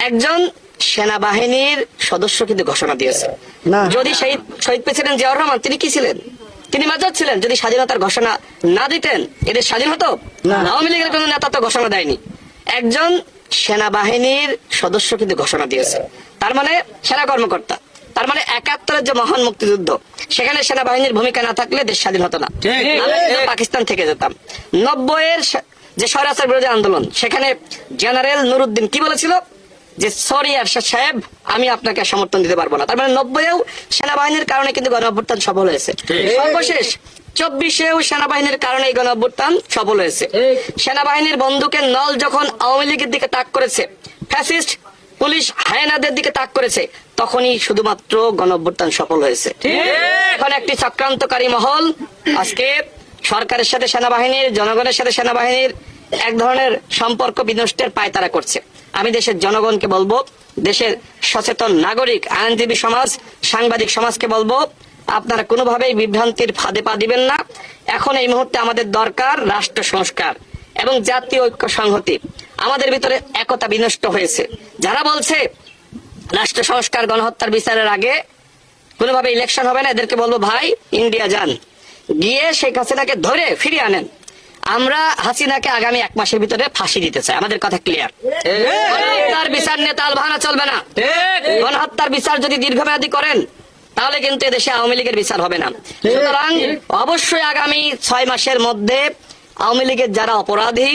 একজন সেনাবাহিনীর সদস্য কিন্তু ঘোষণা দিয়েছে। যদি শহীদ প্রেসিডেন্ট জিয়াউর রহমান তিনি কি ছিলেন? তিনি মেজর ছিলেন। যদি স্বাধীনতার ঘোষণা না দিতেন এদের স্বাধীন হতো? আওয়ামী লীগের কোন নেতা তো ঘোষণা দেয়নি। একজন সেনাবাহিনীর সদস্য কিন্তু ঘোষণা দিয়েছে, তার মানে সেনা কর্মকর্তা। তার মানে ৭১-এর যে মহান মুক্তিযুদ্ধ, সেখানে সেনাবাহিনীর ভূমিকা না থাকলে দেশ স্বাধীন হতো না, পাকিস্তান থেকে যেতাম। ৯০-এর যে স্বৈরাচার বিরোধী আন্দোলন, সেখানে জেনারেল নুরুদ্দিন কি বলেছিল যে সরি আরশাদ সাহেব, আমি আপনাকে সমর্থন দিতে পারবো না। তার মানে ৯০-এও সেনাবাহিনীর কারণে কিন্তু গণঅভ্যুত্থান সফল হয়েছে। সর্বশেষ ২৪-এও সেনাবাহিনীর কারণে এই গণঅভ্যুত্থান সফল হয়েছে। সেনাবাহিনীর বন্দুকের নল যখন আওয়ামী লীগের দিকে তাক করেছে, ফ্যাসিস্ট পুলিশ হায়নাদের দিকে তাক করেছে, তখনই শুধুমাত্র গণঅভ্যুত্থান সফল হয়েছে। এখন একটি চক্রান্তকারী মহল আজকে সরকারের সাথে সেনাবাহিনীর, জনগণের সাথে সেনাবাহিনীর এক ধরনের সম্পর্ক বিনষ্টের পায়তারা করছে। আমি দেশের জনগণকে বলবো, দেশের সচেতন নাগরিক, আইনজীবী সমাজ, সাংবাদিক সমাজকে বলবো, আপনারা কোনোভাবেই বিভ্রান্তির ফাঁদে পা দিবেন না। এখন এই মুহূর্তে আমাদের দরকার রাষ্ট্র সংস্কার এবং জাতীয় ঐক্য সংহতি। আমাদের ভিতরে একতা বিনষ্ট হয়েছে। যারা বলছে রাষ্ট্র সংস্কার, গণহত্যার বিচারের আগে কোনোভাবে ইলেকশন হবে না, এদেরকে বলবো ভাই ইন্ডিয়া যান, গিয়ে শেখ হাসিনাকে ধরে ফিরিয়ে আনেন। আমরা হাসিনাকে আগামী ১ মাসের ভিতরে ফাঁসি দিতে চাই, আমাদের কথা ক্লিয়ার। গণহত্যার বিচার নিয়ে তালবাহানা চলবে না। গণহত্যার বিচার যদি দীর্ঘমেয়াদী করেন তাহলে কিন্তু এদেশে আওয়ামী লীগের বিচার হবে না। সুতরাং অবশ্যই আগামী ৬ মাসের মধ্যে আওয়ামী লীগের যারা অপরাধী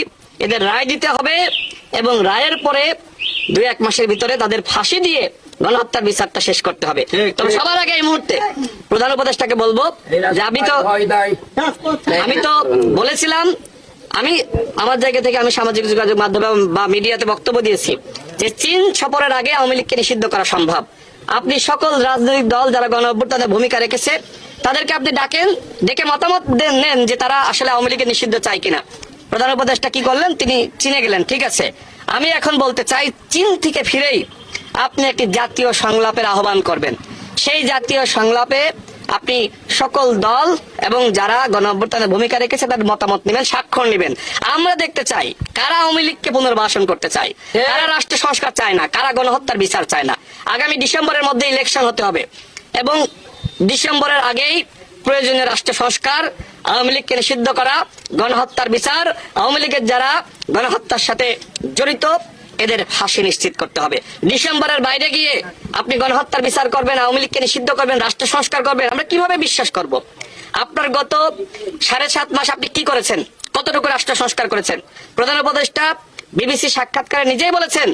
এদের রায় দিতে হবে এবং রায়ের পরে ২-১ মাসের ভিতরে তাদের ফাঁসি দিয়ে গণহত্যার বিচারটা শেষ করতে হবে। তবে সবার আগে এই মুহূর্তে প্রধান উপদেষ্টাকে বলবো যে আমি তো বলেছিলাম, আমি আমার জায়গা থেকে আমি সামাজিক যোগাযোগ মাধ্যমে বা মিডিয়াতে বক্তব্য দিয়েছি যে চীন সফরের আগে আওয়ামী লীগকে নিষিদ্ধ করা সম্ভব। আপনি সকল রাজনৈতিক দল যারা গণঅভ্যুত্থানে ভূমিকা রেখেছে তাদেরকে আপনি ডাকেন, ডেকে মতামত নেন যে তারা আসলে আওয়ামী লীগের নিষিদ্ধ চায় কিনা। প্রধান উপদেষ্টা কি করলেন? তিনি চীনে গেলেন। ঠিক আছে, আমি এখন বলতে চাই চীন থেকে ফিরেই আপনি একটি জাতীয় সংলাপের আহ্বান করবেন। সেই জাতীয় সংলাপে আপনি সকল দল এবং যারা গণঅভ্যুত্থানে ভূমিকা রেখেছে তাদের মতামত নেবেন, স্বাক্ষর নেবেন। আমরা দেখতে চাই কারা আওয়ামী লীগকে পুনর্বাসন করতে চায়, কারা রাষ্ট্র সংস্কার চায় না, কারা গণহত্যার বিচার চায় না। আগামী ডিসেম্বরের মধ্যে ইলেকশন হতে হবে এবং ডিসেম্বরের আগেই প্রয়োজনীয় রাষ্ট্র সংস্কার, আওয়ামী লীগকে নিষিদ্ধ করা, গণহত্যার বিচার, আওয়ামী লীগের যারা গণহত্যার সাথে জড়িত এদের ফাঁসি নিশ্চিত করতে হবে। ডিসেম্বরের বাইরে গিয়ে আপনি গণহত্যার বিচার করবেন, আওয়ামী লীগকে নিষিদ্ধ করবেন, রাষ্ট্র সংস্কার করবেন, আমরা কিভাবে বিশ্বাস করব? আপনার গত ৭.৫ মাস আপনি কি করেছেন? কতটুকু রাষ্ট্র সংস্কার করেছেন? প্রধান উপদেষ্টা বিবিসি সাক্ষাৎকারে নিজেই বলেছেন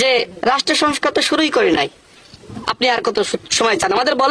যে রাষ্ট্র সংস্কার তো শুরুই করি নাই। আপনি আর কত সময় চান আমাদের বলেন?